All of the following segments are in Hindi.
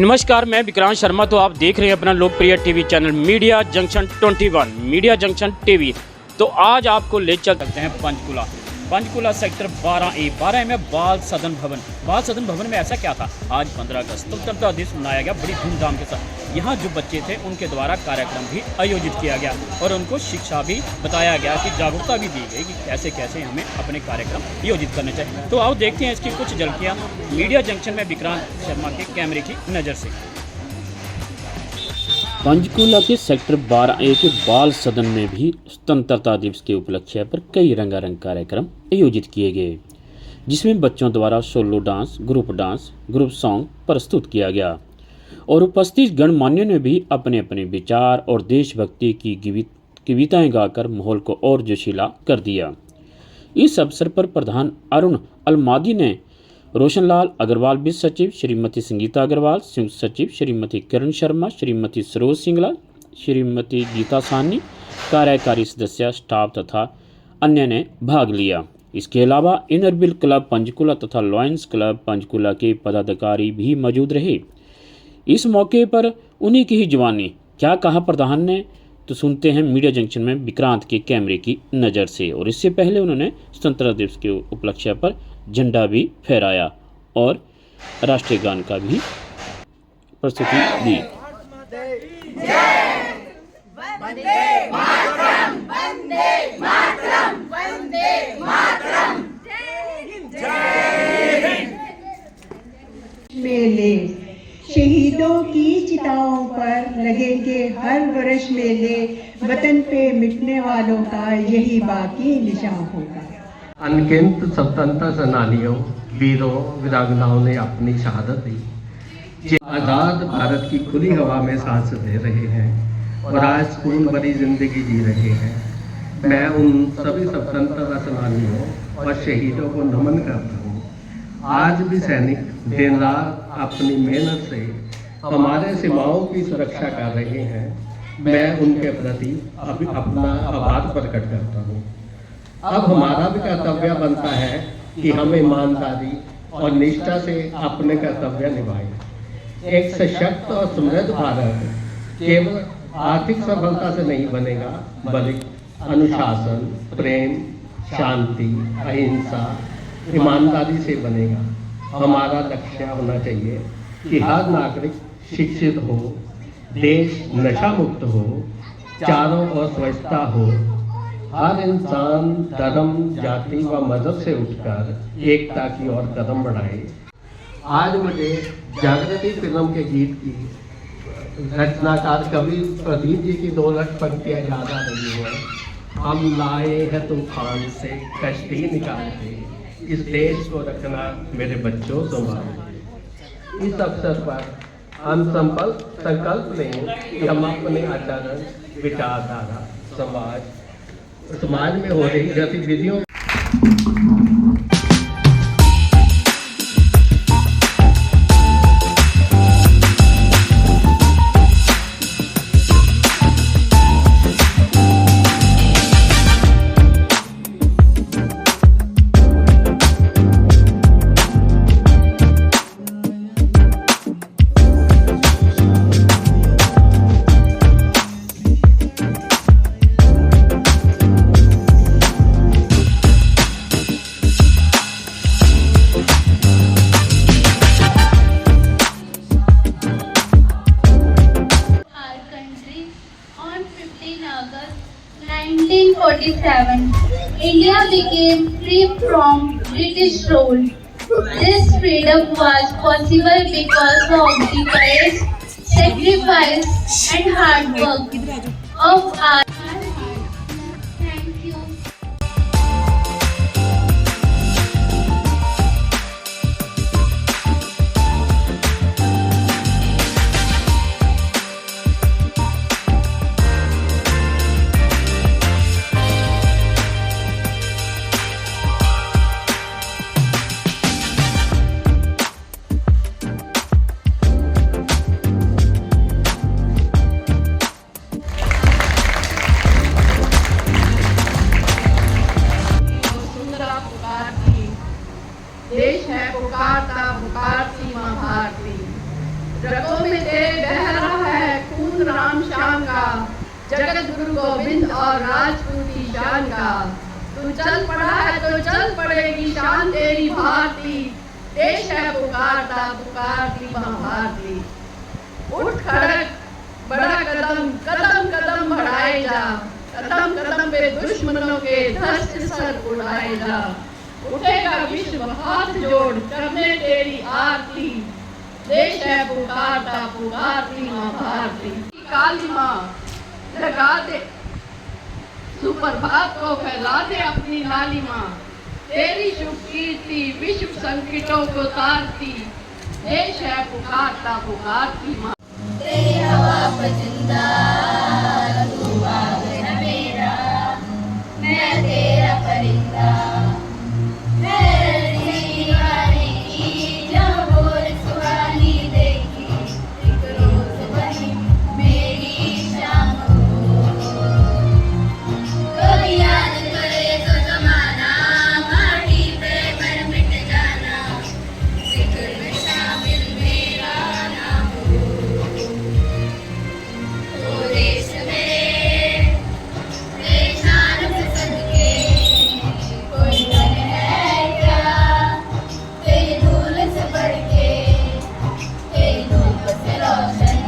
नमस्कार, मैं विक्रांत शर्मा। तो आप देख रहे हैं अपना लोकप्रिय TV channel media junction 21 media junction TV. तो आज आपको ले चल सकते हैं पंचकुला सेक्टर 12A में बाल सदन भवन में ऐसा क्या था। आज 15 अगस्त स्वतंत्रता दिवस मनाया गया बड़ी धूमधाम के साथ। यहाँ जो बच्चे थे उनके द्वारा कार्यक्रम भी आयोजित किया गया और उनको शिक्षा भी बताया गया कि जागरूकता भी दी गई कि कैसे कैसे हमें अपने कार्यक्रम आयोजित करने चाहिए। तो आओ देखते हैं इसकी कुछ झलकियाँ मीडिया जंक्शन में विक्रांत शर्मा के कैमरे की नज़र से। पंचकुला के सेक्टर 12A के बाल सदन में भी स्वतंत्रता दिवस के उपलक्ष्य पर कई रंगारंग कार्यक्रम आयोजित किए गए, जिसमें बच्चों द्वारा सोलो डांस, ग्रुप सॉन्ग प्रस्तुत किया गया और उपस्थित गणमान्यों ने भी अपने अपने विचार और देशभक्ति की कविताएं गाकर माहौल को और जोशीला कर दिया। इस अवसर पर प्रधान अरुण अलमादी ने रोशनलाल अग्रवाल वित्त सचिव, श्रीमती संगीता अग्रवाल संयुक्त सचिव, श्रीमती किरण शर्मा, श्रीमती सरोज सिंगला, श्रीमती गीता साहनी, कार्यकारी सदस्य, स्टाफ तथा अन्य ने भाग लिया। इसके अलावा इनरबिल क्लब पंचकुला तथा लॉयंस क्लब पंचकुला के पदाधिकारी भी मौजूद रहे। इस मौके पर उन्हीं की ही जवानी क्या कहा प्रधान ने, तो सुनते हैं मीडिया जंक्शन में विक्रांत के कैमरे की नज़र से। और इससे पहले उन्होंने स्वतंत्रता दिवस के उपलक्ष्य पर झंडा भी फहराया और राष्ट्रीय गान का भी प्रस्तुति दी। मेले शहीदों की चिताओं पर लगेंगे हर वर्ष मेले, वतन पे मिटने वालों का यही बाकी निशान होगा। अनगिनत स्वतंत्रता सेनानियों, वीरों, वीरांगनाओं ने अपनी शहादत दी, जो आज़ाद भारत की खुली हवा में सांस ले रहे हैं और आज सुकून भरी जिंदगी जी रहे हैं। मैं उन सभी स्वतंत्रता सेनानियों और शहीदों को नमन करता हूँ। आज भी सैनिक दिन रात अपनी मेहनत से हमारे सीमाओं की सुरक्षा कर रहे हैं। मैं उनके प्रति अपना आभार प्रकट करता हूँ। अब हमारा भी कर्तव्य बनता है कि हम ईमानदारी और निष्ठा से अपने कर्तव्य निभाएं। एक सशक्त और समृद्ध भारत केवल आर्थिक सफलता से नहीं बनेगा, बल्कि अनुशासन, प्रेम, शांति, अहिंसा, ईमानदारी से बनेगा। हमारा लक्ष्य होना चाहिए कि हर नागरिक शिक्षित हो, देश नशा मुक्त हो, चारों ओर स्वच्छता हो, हर इंसान धर्म, जाति व मजहब से उठकर एकता की ओर कदम बढ़ाए। आज मुझे जागृति फिल्म के गीत की रचनाकार कवि प्रदीप जी की 2 लख पंक्तियाँ याद आ रही हैं। हम लाए हैं तूफान से कश्ती निकाल के, इस देश को रखना मेरे बच्चों संभाल। इस अवसर पर हम संकल्प लें कि हम अपने आचरण, विचारधारा, समाज में हो रही गतिविधियों August 1947, India became free from British rule. This freedom was possible because of the courage, sacrifice and hard work of our देश है पुकारता पुकारती माँ भारती, रगों में तेरे बह रहा है खून राम श्याम का, जगत गुरु गोविंद और राजपूती शान का। तू चल पड़ा है तो चल पड़ेगी शान तेरी भारती, देश है पुकारता पुकारती महाभारती। उठ खड़क बड़ा कदम कदम कदम बढ़ाए जा, कदम कदम पे दुश्मनों के धस्त सर उड़ाए जा। उठेगा विश्व हाथ जोड़ करने तेरी आरती, देश है पुकारता पुकारती महाभारती। काली माँ लगा दे सुप्रभात को, फैला दे अपनी लाली माँ, तेरी शुभ कीर्ति विश्व संकटों को तारती, देश है पुकारता पुकारती माँ। तेरी हवा पसंदा तू बाग है मेरा, मैं तेरा परिंदा। मैं दीवाने की जहाँ बोल सुहानी देखी, एक रोज बनी मेरी शाम को। कभी याद करे तो जमाना, माटी पे पर मिट जाना, जिक्र में शामिल मेरा नाम हो। तो देश में परेशान पसंद के कोई धन है क्या, तेरी धूल से बढ़ के, तेरी धूप से रोशन।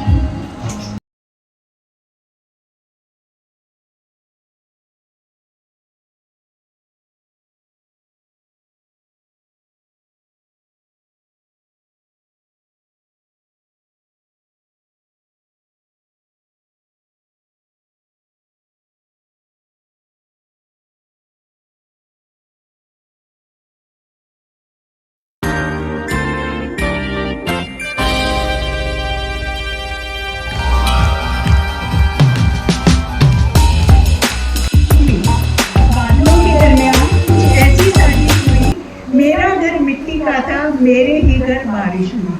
बादलों के दरमियान कुछ ऐसी साजिश हुई, मेरा घर मिट्टी का था मेरे ही घर बारिश हुई।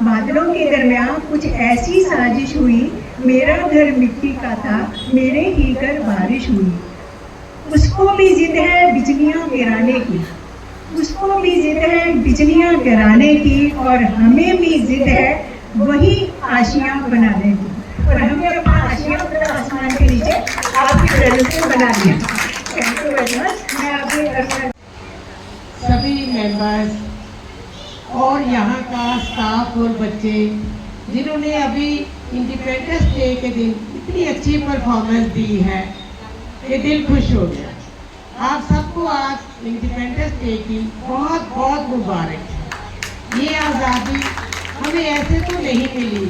बादलों के दरमियान कुछ ऐसी साजिश हुई, मेरा घर मिट्टी का था मेरे ही घर बारिश हुई। उसको भी जिद है बिजलियां गिराने की, उसको भी जिद है बिजलियां गिराने की, और हमें भी जिद है वही आशियां बनाने की। और हमने अपना आशियां पूरा आसमान के नीचे आपकी प्रेजेंस में बना दिया। Thank you very much. मैं आपके सभी मेंबर्स और यहाँ का स्टाफ और बच्चे जिन्होंने अभी इंडिपेंडेंस डे के दिन इतनी अच्छी परफॉर्मेंस दी है कि दिल खुश हो गया। आप सबको आज इंडिपेंडेंस डे की बहुत बहुत मुबारक। ये आज़ादी हमें ऐसे तो नहीं मिली,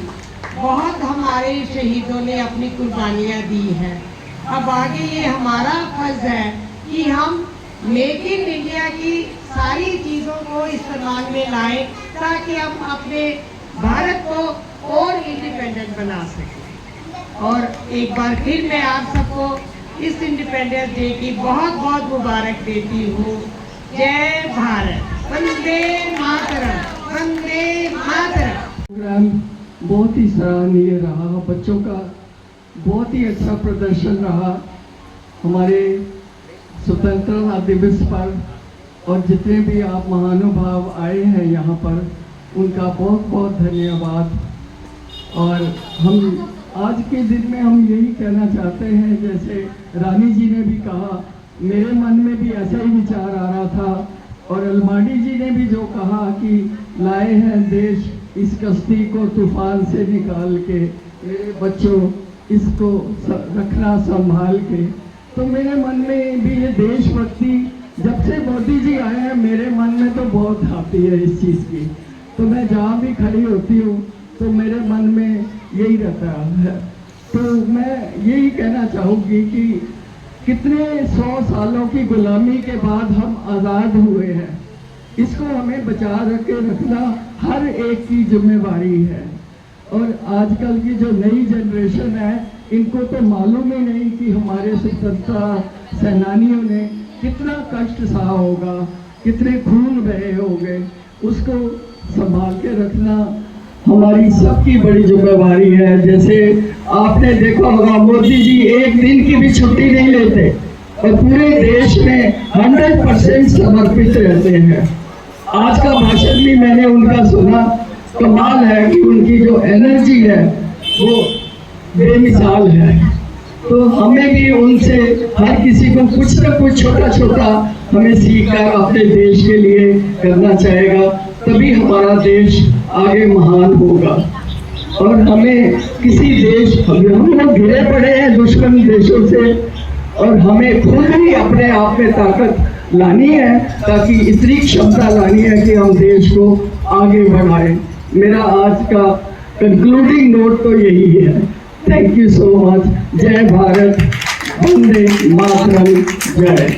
बहुत हमारे शहीदों ने अपनी कुर्बानियाँ दी हैं। अब आगे ये हमारा फर्ज है कि हम मेक इन इंडिया की सारी चीज़ों को इस्तेमाल में लाएं, ताकि हम अपने भारत को और इंडिपेंडेंट बना सकें। और एक बार फिर मैं आप सबको इस इंडिपेंडेंस डे की बहुत बहुत मुबारक देती हूँ। जय भारत, वंदे मातरम, वंदे मातरम। प्रोग्राम बहुत ही सराहनीय रहा, बच्चों का बहुत ही अच्छा प्रदर्शन रहा। हमारे स्वतंत्रता दिवस पर और जितने भी आप महानुभाव आए हैं यहाँ पर, उनका बहुत बहुत धन्यवाद। और हम आज के दिन में हम यही कहना चाहते हैं, जैसे रानी जी ने भी कहा, मेरे मन में भी ऐसा ही विचार आ रहा था, और अलमाड़ी जी ने भी जो कहा कि लाए हैं देश इस कश्ती को तूफान से निकाल के, मेरे बच्चों इसको रखना संभाल के। तो मेरे मन में भी ये देशभक्ति जब से मोदी जी आए हैं, मेरे मन में तो बहुत आती है इस चीज़ की। तो मैं जहाँ भी खड़ी होती हूँ तो मेरे मन में यही रहता है। तो मैं यही कहना चाहूँगी कि कितने 100 सालों की गुलामी के बाद हम आज़ाद हुए हैं, इसको हमें बचा के रखना हर एक की जिम्मेवारी है। और आजकल की जो नई जनरेशन है, इनको तो मालूम ही नहीं कि हमारे स्वतंत्रता सेनानियों ने कितना कष्ट सहा होगा, कितने खून बहे होंगे। उसको संभाल के रखना हमारी सबकी बड़ी जिम्मेवारी है। जैसे आपने देखा होगा, मोदी जी एक दिन की भी छुट्टी नहीं लेते और पूरे देश में 100% समर्पित रहते हैं। आज का भाषण भी मैंने उनका सुना, कमाल है कि उनकी जो एनर्जी है वो बेमिसाल है। तो हमें भी उनसे हर किसी को कुछ ना कुछ छोटा छोटा हमें सीखकर अपने देश के लिए करना चाहेगा, तभी हमारा देश आगे महान होगा। और हमें किसी देश, हम लोग घिरे पड़े हैं दुश्मन देशों से, और हमें खुद ही अपने आप में ताकत लानी है, ताकि इतनी क्षमता लानी है कि हम देश को आगे बढ़ाएं। मेरा आज का कंक्लूडिंग नोट तो यही है। Thank you so much. जय भारत, वंदे मातरम, जय।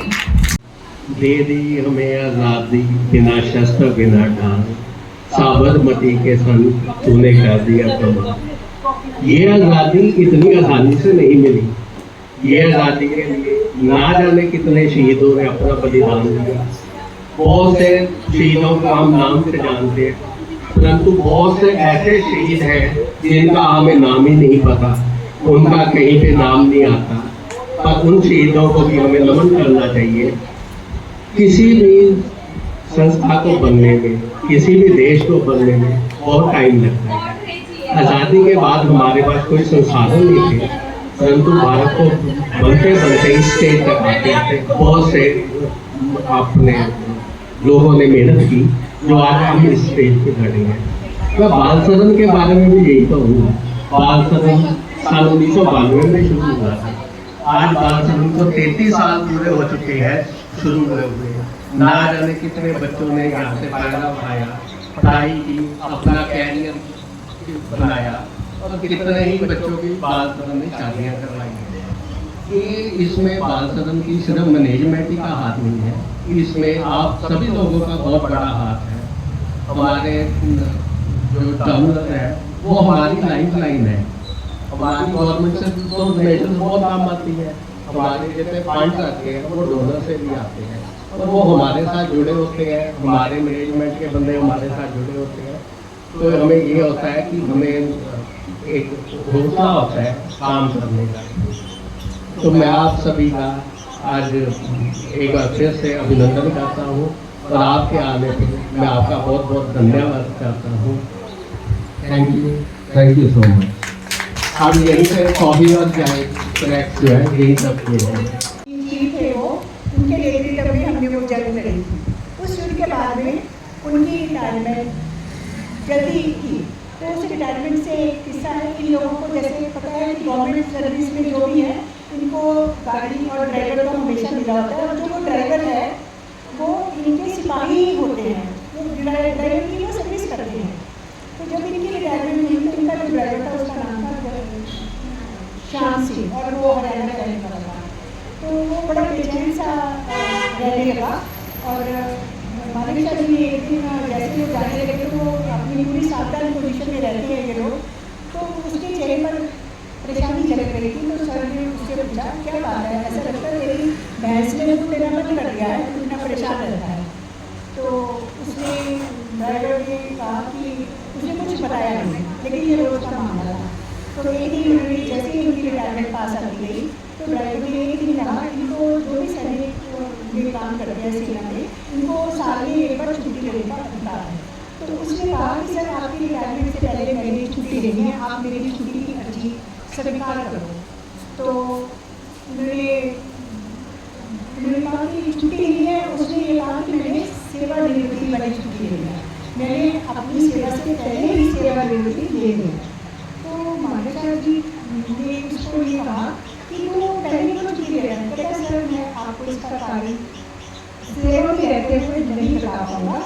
दे दी हमें आज़ादी बिना शस्त्र बिना ढाल, साबरमती के संग तूने कर दिया कमाल। ये आज़ादी इतनी आसानी से नहीं मिली। ये आज़ादी के लिए ना जाने कितने शहीदों ने अपना बलिदान दिया। बहुत से शहीदों को हम नाम से जानते हैं, परंतु बहुत से ऐसे शहीद हैं जिनका हमें नाम ही नहीं पता, उनका कहीं पे नाम नहीं आता। पर उन शहीदों को भी हमें नमन करना चाहिए। किसी भी संस्था को बनने में, किसी भी देश को बनने में बहुत टाइम लगता है। आज़ादी के बाद हमारे पास कोई संसाधन नहीं थे, परंतु भारत को बनते बनते इस स्टेज तक आते आते बहुत से अपने लोगों ने मेहनत की, जो आज हम इस स्टेज पे खड़े हैं। मैं बाल सदन के बारे में भी यही कहूँगा। बाल सदन साल 1992 में शुरू हुआ था। आज बाल सदन को 33 साल पूरे हो चुके हैं शुरू हुए हुए। ना जाने कितने बच्चों ने यहाँ से फायदा उठाया, पढ़ाई की, अपना कैरियर बनाया, और कितने ही बच्चों की बाल सदन में शादियाँ करवाई हैं। ये इसमें बाल सदन की सिर्फ मैनेजमेंट ही का हाथ नहीं है, इसमें आप सभी लोगों का बहुत बड़ा हाथ है। हमारे जो डोनर है वो हमारी लाइफ लाइन है। हमारी गवर्नमेंट से तो डोनेशन बहुत काम आती है। हमारे जितने फंड आते हैं वो डोनर से भी आते हैं, और वो हमारे साथ जुड़े होते हैं। हमारे मैनेजमेंट के बंदे हमारे साथ जुड़े होते हैं। तो हमें ये होता है कि हमें एक हौसला होता है काम करने का। तो मैं आप सभी का आज एक बार फिर से अभिनंदन करता हूँ, और आपके आने पर मैं आपका बहुत बहुत धन्यवाद करता हूँ। Thank you so much. अब यहीं से कॉफी और चाय स्नैक्स जो है यही सब किए हैं। जी थे वो, उनके लेकर तभी हमने वो जंग लड़ी थी। उस युद्ध के बाद में उनकी रिटायरमेंट जल्दी की। तो उस रिटायरमेंट से एक किस्सा है कि लोगों को जैसे पता है कि गवर्नमेंट सर्विस में जो भी है इनको गाड़ी और ड्राइवर का हमेशा मिला होता है, और जो वो ड्राइवर है वो इनके सिपाही होते हैं, वो ड्राइवर की वो सर्विस करते हैं। तो जब इनकी रिटायरमेंट हुई तो इनका जो ड्राइवर था उसका नाम था श्याम सिंह, और वो हरियाणा का रहने वाला था। तो वो बड़ा बेचैन सा रहने लगा, और मानिका जी ने एक दिन जैसे वो जाने लगे तो वो अपनी पूरी सावधान पोजीशन में रहते हैं ये लोग। तो उसके चेहरे पर परेशानी झलक रही थी। तो सर ने उससे पूछा क्या बात है, ऐसा लगता है तेरी भैंस ने तो तेरा मन कर दिया है, तू इतना परेशान रहता है। तो उसने ड्राइवर ने कहा कि मुझे कुछ बताया नहीं, लेकिन ये रोज का मामला था। तो एक दिन उन्होंने जैसे ही उनकी रिटायरमेंट पास आती गई तो ड्राइवर ने एक दिन कहा इनको जो भी सैनिक ये काम करते हैं सेना में, इनको साल में एक बार छुट्टी लेने का अधिकार है। तो उसने कहा कि सर आपकी रिटायरमेंट से पहले मेरी छुट्टी लेनी है, आप मेरी छुट्टी की अर्जी स्वीकार करो। तो उन्होंने कहा कि छुट्टी नहीं है। उसने ये कहा कि मैंने सेवा निवृत्ति वाली छुट्टी लेनी है, मैंने अपनी सेवा से पहले ही सेवा निवृत्ति ले ली। तो मानिका जी ने उसको ये कहा कि वो पहले क्यों छुट्टी ले रहा है। कहता सर मैं आपको इसका कारण सेवा में रहते हुए नहीं बता पाऊँगा।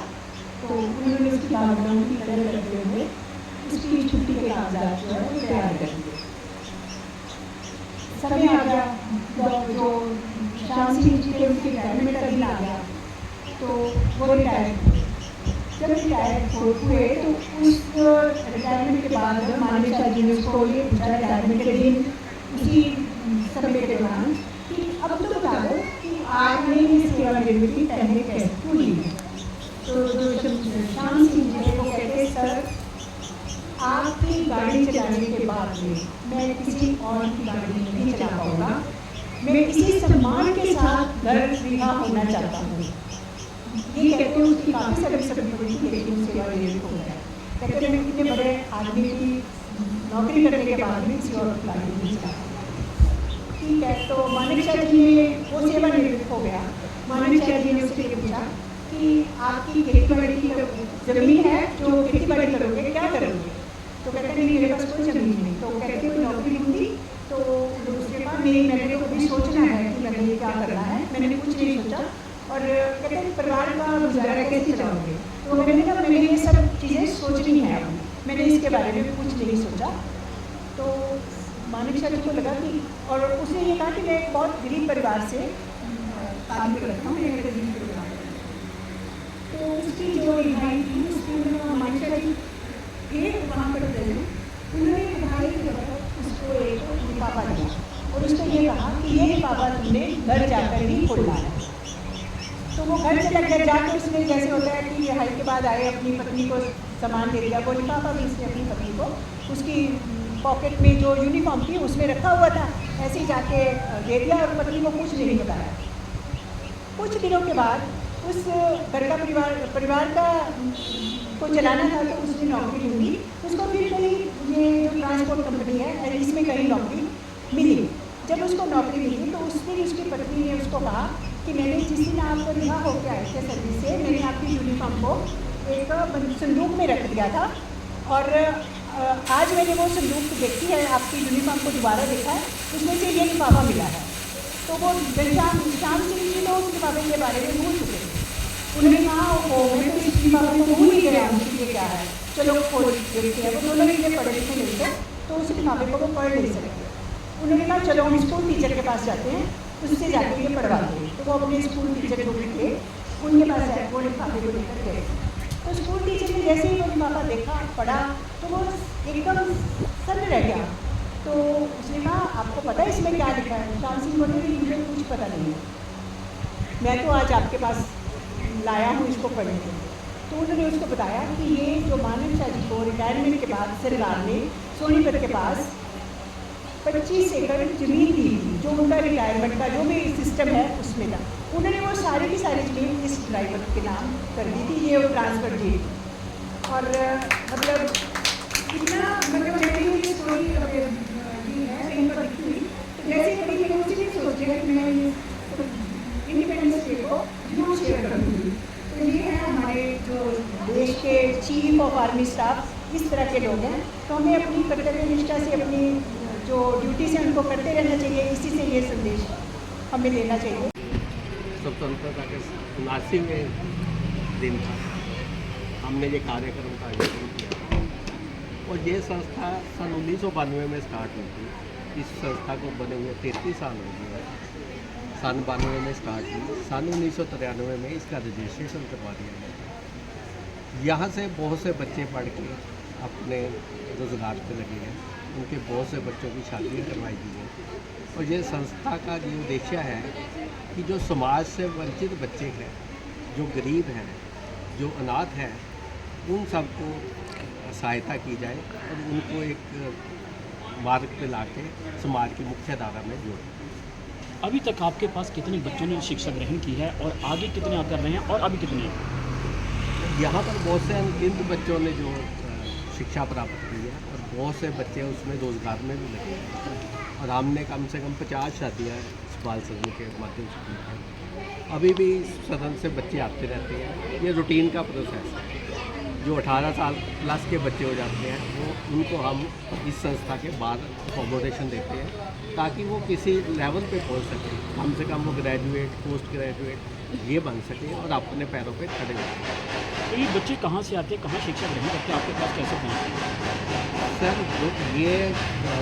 तो उन्होंने उसकी बैकग्राउंड की कदर करते हुए उसकी छुट्टी के कागजात जो है वो तैयार कर दिए। समय आ गया, जो श्याम सिंह जी के उनकी रिटायरमेंट का दिन आ गया, तो वो रिटायर। जब रिटायर हुए तो उस रिटायरमेंट के बाद मानिका जी ने उसको ये पूछा रिटायरमेंट के दिन उसी समय के दौरान कि अब तो बता दो कि आपने ये सेवा निवृत्ति पहले कैसे क्यों ली है। तो जो श्याम सिंह जी वो कहते सर आपकी गाड़ी चलाने के बाद में मैं किसी और की गाड़ी नहीं चला पाऊँगा, मैं इसी सम्मान के साथ घर रिहा होना चाहता हूँ। ये कहते हैं उसकी काफ़ी सारी सभी हुई थी, लेकिन सेवा निवृत्त हो गया। कहते मैं इतने बड़े आदमी की नौकरी करने के बाद भी किसी और को खिलाड़ी नहीं चाहता। ठीक है, तो मानिक शाह जी ने वो सेवानिवृत्त हो गया। मानिक शाह जी ने उससे ये पूछा कि आपकी खेती बाड़ी की ज़मीन है, जो खेती बाड़ी करोगे क्या करोगे? तो कहते नहीं मेरे पास कोई ज़मीन नहीं। तो कहते कोई नौकरी ढूंढी। तो उसके बाद मैंने तो कभी सोचना है कि मैंने क्या करना है, मैंने कुछ नहीं सोचा। और कहते हैं परिवार का गुजारा कैसे चलाओगे? तो मैंने कहा मैंने ये सब चीज़ें सोचनी है, मैंने इसके बारे में कुछ नहीं सोचा। तो मानिक शाह जी को लगा कि, और उसने ये कहा कि मैं एक बहुत गरीब परिवार से ताल्लुक़ रखता हूँ, मेरे गरीब परिवार। तो उसकी जो भाई थी उसकी मानिक शाह जी एक वहाँ पर गए, उन्होंने भाई उसको एक लिफाफा दिया और उसको ये कहा कि ये लिफाफा तुमने घर जाकर ही खोलना है। तो वो घर चला गया, जाकर उसने जैसे होता है कि रिहाई के बाद आए अपनी पत्नी को सामान दे दिया। वो लिफाफा भी उसने अपनी पत्नी को उसकी पॉकेट में जो यूनिफॉर्म थी उसमें रखा हुआ था, ऐसे ही जाके दे दिया और पत्नी को कुछ नहीं बताया। कुछ दिनों के बाद उस घर का परिवार का को चलाना था, तो उसने नौकरी ढूंढी। उसको फिर कहीं ये जो ट्रांसपोर्ट कंपनी है इसमें कहीं नौकरी मिली। जब उसको नौकरी मिली तो उसने उसकी पत्नी ने उसको कहा कि मैंने जिस दिन आप रिहा होकर आए थे सर्विस से, मैंने आपकी यूनिफॉर्म को एक संदूक में रख दिया था और आज मैंने वो संदूक देखी है, आपकी यूनिफॉर्म को दोबारा देखा है, उसमें से ये लिफाफा मिला है। तो वो शाम सिंह जी तो उस लिफाफे के बारे में भूल चुके थे। उन्होंने कहा ओ मैं तो इस लिफाफे को भूल ही गया हूँ कि ये क्या है, चलो खोल देखते हैं। वो दोनों इतने पढ़े लिखे नहीं थे तो उस लिफाफे को वो पढ़ नहीं सकते। उन्होंने कहा चलो हम स्कूल टीचर के पास जाते हैं, उससे जाकर ये पढ़वा दें। तो वो अपने स्कूल टीचर जो भी थे उनके पास जाए, वो लिफाफे को लेकर गए। तो स्कूल टीचर ने जैसे ही वो लिफाफा देखा पढ़ा तो वो एकदम सन्न रह गया। तो उसने कहा आपको पता है इसमें क्या लिखा है? शाम सिंह बोले मुझे कुछ पता नहीं है, मैं तो आज आपके पास लाया हूँ इसको पढ़ने के लिए। तो उन्होंने उसको बताया कि ये जो मानिक शाह जी को रिटायरमेंट के बाद सरकार ने सोनीपत के पास 25 एकड़ ज़मीन दी थी, जो उनका रिटायरमेंट का जो भी सिस्टम है उसमें था। उन्होंने वो सारी की सारी ज़मीन इस ड्राइवर के नाम कर दी थी, ये वो ट्रांसफ़र दी थी। और मतलब इतना मतलब मैंने ये स्टोरी है कहीं पर लिखी हुई, तो जैसे कभी मैंने मुझे नहीं सोचेगा कि मैं इंडिपेंडेंस डे को ज़रूर शेयर करूँगी। तो ये है हमारे जो देश के चीफ ऑफ आर्मी स्टाफ, इस तरह के लोग हैं। तो हमें अपनी कर्तव्य निष्ठा से अपनी जो ड्यूटी से उनको करते रहना चाहिए। इसी से ये संदेश हमें लेना चाहिए। स्वतंत्रता के 79वें दिन था, हमने ये कार्यक्रम का आयोजन किया और ये संस्था सन 1992 में स्टार्ट हुई थी। इस संस्था को बने हुए 33 साल हो गए। सन 92 में स्टार्ट हुई, सन 1993 में इसका रजिस्ट्रेशन करवा दिया गया। यहाँ से बहुत से बच्चे पढ़ के अपने रोज़गार पे लगे हैं, उनके बहुत से बच्चों की शादियाँ करवाई गई हैं। और ये संस्था का ये उद्देश्य है कि जो समाज से वंचित बच्चे हैं, जो गरीब हैं, जो अनाथ हैं, उन सबको सहायता की जाए और उनको एक मार्ग पे लाके समाज की मुख्य धारा में जोड़ें। अभी तक आपके पास कितने बच्चों ने शिक्षा ग्रहण की है और आगे कितने कर रहे हैं और अभी कितने? यहाँ पर बहुत से अनगिनत बच्चों ने जो शिक्षा प्राप्त की है और बहुत से बच्चे उसमें रोज़गार में भी लगे हैं और हमने कम से कम 50 शादियाँ इस बाल सदन के माध्यम से की हैं। अभी भी इस सदन से बच्चे आते रहते हैं। ये रूटीन का प्रोसेस है। जो 18 साल प्लस के बच्चे हो जाते हैं वो उनको हम इस संस्था के बाद अकोमोडेशन देते हैं ताकि वो किसी लेवल पे पहुंच सकें। कम से कम वो ग्रेजुएट, पोस्ट ग्रेजुएट ये बन सकें और अपने पैरों पे खड़े हो सकें। तो ये बच्चे कहाँ से आते हैं, कहाँ शिक्षा ग्रहण करके आपके पास कैसे पहुँचते हैं? सर ये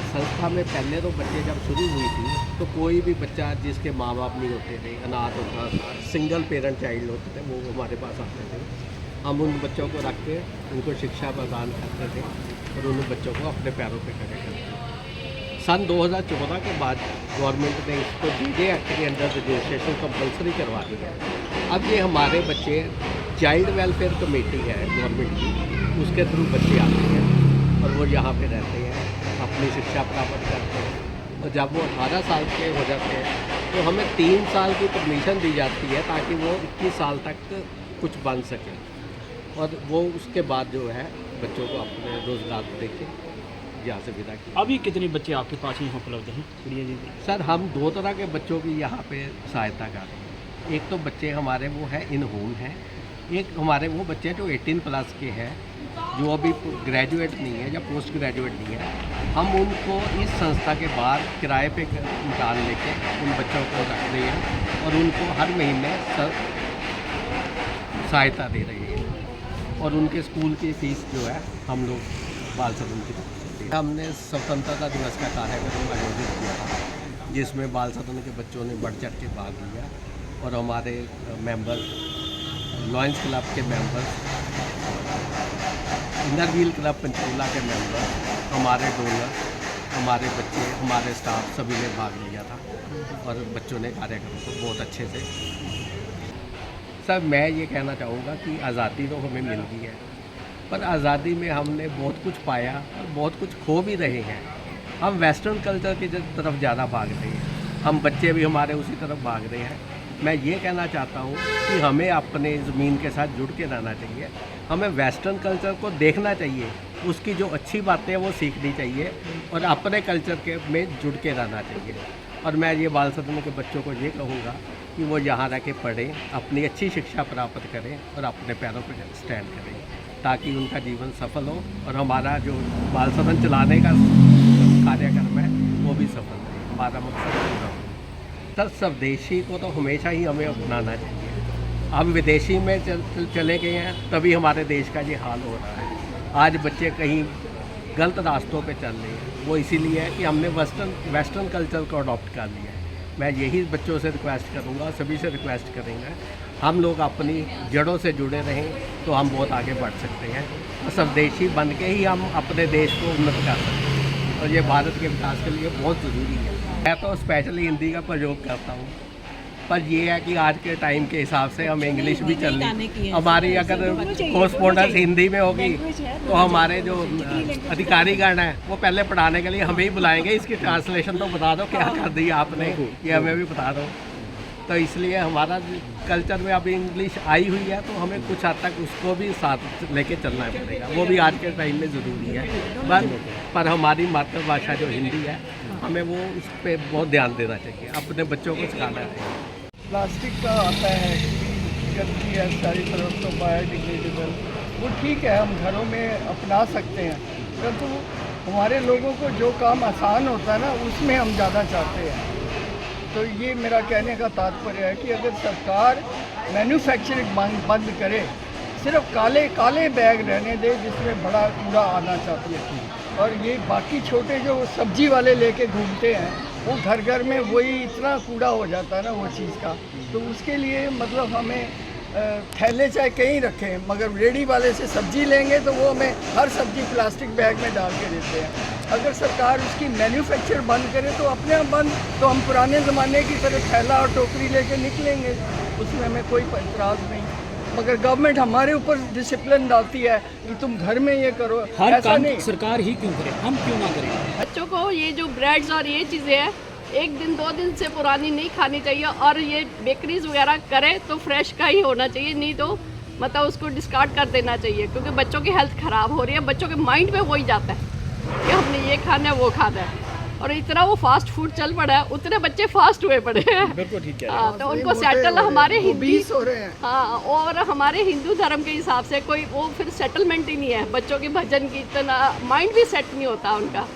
संस्था में पहले तो बच्चे जब शुरू हुई थी तो कोई भी बच्चा जिसके माँ बाप नहीं होते थे, अनाथ होता था, सिंगल पेरेंट चाइल्ड होते थे, वो हमारे पास आते थे। हम उन बच्चों को रख के उनको शिक्षा प्रदान करते थे और उन बच्चों को अपने पैरों पे खड़े करते थे। सन 2014 के बाद गवर्नमेंट ने इसको DJ एक्ट के अंडर रजिस्ट्रेशन कंपलसरी करवा दिया। अब ये हमारे बच्चे चाइल्ड वेलफेयर कमेटी है गवर्नमेंट की, उसके थ्रू बच्चे आते हैं और वो यहाँ पे रहते हैं, अपनी शिक्षा प्राप्त करते हैं और जब वो 18 साल के हो जाते हैं तो हमें 3 साल की परमिशन दी जाती है ताकि वो 21 साल तक कुछ बन सके और वो उसके बाद जो है बच्चों को अपने रोज़गार देके यहाँ से विदा किया। अभी कितने बच्चे आपके पास यहाँ उपलब्ध हैं प्रिया जी? सर हम 2 तरह के बच्चों की यहाँ पे सहायता कर रहे हैं। एक तो बच्चे हमारे वो हैं इन होम हैं, एक हमारे वो बच्चे जो 18+ के हैं, जो अभी ग्रेजुएट नहीं है या पोस्ट ग्रेजुएट नहीं है। हम उनको इस संस्था के बाहर किराए पे मकान लेके उन बच्चों को रख रहे हैं और उनको हर महीने सहायता दे रहे हैं और उनके स्कूल की फ़ीस जो है हम लोग बाल सदन की तरफ से दे। हमने स्वतंत्रता दिवस का कार्यक्रम आयोजित किया था जिसमें बाल सदन के बच्चों ने बढ़ चढ़ के भाग लिया और हमारे मेंबर, लॉयंस क्लब के member, inner wheel club Panchkula के मेंबर, हमारे डोनर, हमारे बच्चे, हमारे स्टाफ सभी ने भाग लिया था और बच्चों ने कार्यक्रम को बहुत अच्छे से। सर मैं ये कहना चाहूँगा कि आज़ादी तो हमें मिल गई है, पर आज़ादी में हमने बहुत कुछ पाया और बहुत कुछ खो भी रहे हैं। हम वेस्टर्न कल्चर की तरफ ज़्यादा भाग रहे हैं, हम बच्चे भी हमारे उसी तरफ भाग रहे हैं। मैं ये कहना चाहता हूँ कि हमें अपने ज़मीन के साथ जुड़ के रहना चाहिए, हमें वेस्टर्न कल्चर को देखना चाहिए, उसकी जो अच्छी बातें हैं वो सीखनी चाहिए और अपने कल्चर के में जुड़ के रहना चाहिए। और मैं ये बाल सदन के बच्चों को ये कहूँगा कि वो यहाँ रह के पढ़ें, अपनी अच्छी शिक्षा प्राप्त करें और अपने पैरों पर स्टैंड करें ताकि उनका जीवन सफल हो और हमारा जो बाल सदन चलाने का कार्यक्रम है वो भी सफल हो, हमारा मकसद पूरा हो। सर स्वदेशी को तो हमेशा ही हमें अपनाना चाहिए। हम विदेशी में चले गए हैं तभी हमारे देश का ये हाल हो रहा है। आज बच्चे कहीं गलत रास्तों पे चल रहे हैं, वो इसीलिए है कि हमने वेस्टर्न कल्चर को अडॉप्ट कर लिया है। मैं यही बच्चों से रिक्वेस्ट करूँगा, सभी से रिक्वेस्ट करेंगे, हम लोग अपनी जड़ों से जुड़े रहें तो हम बहुत आगे बढ़ सकते हैं और स्वदेशी बन के ही हम अपने देश को उन्नत कर सकते हैं और ये भारत के विकास के लिए बहुत ज़रूरी है। मैं तो स्पेशली हिंदी का प्रयोग करता हूँ, पर ये है कि आज के टाइम के हिसाब से हम इंग्लिश भी चल रही, हमारी अगर कोर्सपोंडेंस हिंदी में होगी तो हमारे जो अधिकारीगण हैं वो पहले पढ़ाने के लिए हमें ही बुलाएंगे, इसकी ट्रांसलेशन तो बता दो क्या कर दी आपने, ये हमें भी बता दो। तो इसलिए हमारा कल्चर में अभी इंग्लिश आई हुई है तो हमें कुछ हद तक उसको भी साथ लेके चलना पड़ेगा, वो भी आज के टाइम में ज़रूरी है। पर हमारी मातृभाषा जो हिंदी है हमें वो उस पर बहुत ध्यान देना चाहिए, अपने बच्चों को सिखाना चाहिए। प्लास्टिक का आता है, गंदगी है सारी तरफ तो बायोडिग्रेडेबल, वो ठीक है हम घरों में अपना सकते हैं, परंतु हमारे लोगों को जो काम आसान होता है ना उसमें हम ज़्यादा चाहते हैं। तो ये मेरा कहने का तात्पर्य है कि अगर सरकार मैन्युफैक्चरिंग बंद करे, सिर्फ काले बैग रहने दे जिसमें बड़ा कूड़ा आना चाहती है, और ये बाकी छोटे जो सब्जी वाले लेके घूमते हैं वो घर में वही इतना कूड़ा हो जाता है ना वो चीज़ का। तो उसके लिए मतलब हमें थैले चाहे कहीं रखें, मगर रेडी वाले से सब्जी लेंगे तो वो हमें हर सब्जी प्लास्टिक बैग में डाल के देते हैं। अगर सरकार उसकी मैन्युफैक्चर बंद करे तो अपने आप बंद, तो हम पुराने ज़माने की तरह थैला और टोकरी लेके निकलेंगे, उसमें हमें कोई इतराज़ नहीं। मगर गवर्नमेंट हमारे ऊपर डिसिप्लिन डालती है कि तुम घर में ये करो, हर ऐसा काम नहीं। सरकार ही क्यों करे, हम क्यों ना करें? बच्चों को ये जो ब्रेड्स और ये चीज़ें हैं 1 दिन 2 दिन से पुरानी नहीं खानी चाहिए, और ये बेकरीज वगैरह करें तो फ्रेश का ही होना चाहिए, नहीं तो मतलब उसको डिस्कार्ड कर देना चाहिए, क्योंकि बच्चों की हेल्थ ख़राब हो रही है। बच्चों के माइंड में वही जाता है कि हमने ये खाना है वो खाना है, और इतना वो फास्ट फूड चल पड़ा है, उतने बच्चे फास्ट हुए पड़े हैं। बिल्कुल ठीक है। हाँ, तो उनको सेटल हमारे हिंदी हो रहे हैं। हाँ, और हमारे हिंदू धर्म के हिसाब से कोई वो फिर सेटलमेंट ही नहीं है, बच्चों की भजन कीर्तन माइंड भी सेट नहीं होता उनका,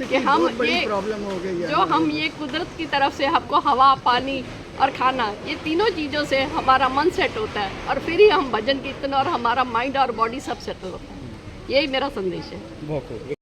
कि हम ये प्रॉब्लम हो गई है जो हम ये कुदरत की तरफ से हमको हवा, पानी और खाना, ये तीनों चीज़ों से हमारा मन सेट होता है, और फिर ही हम भजन कीर्तन और हमारा माइंड और बॉडी सब सेटल होता है। यही मेरा संदेश है।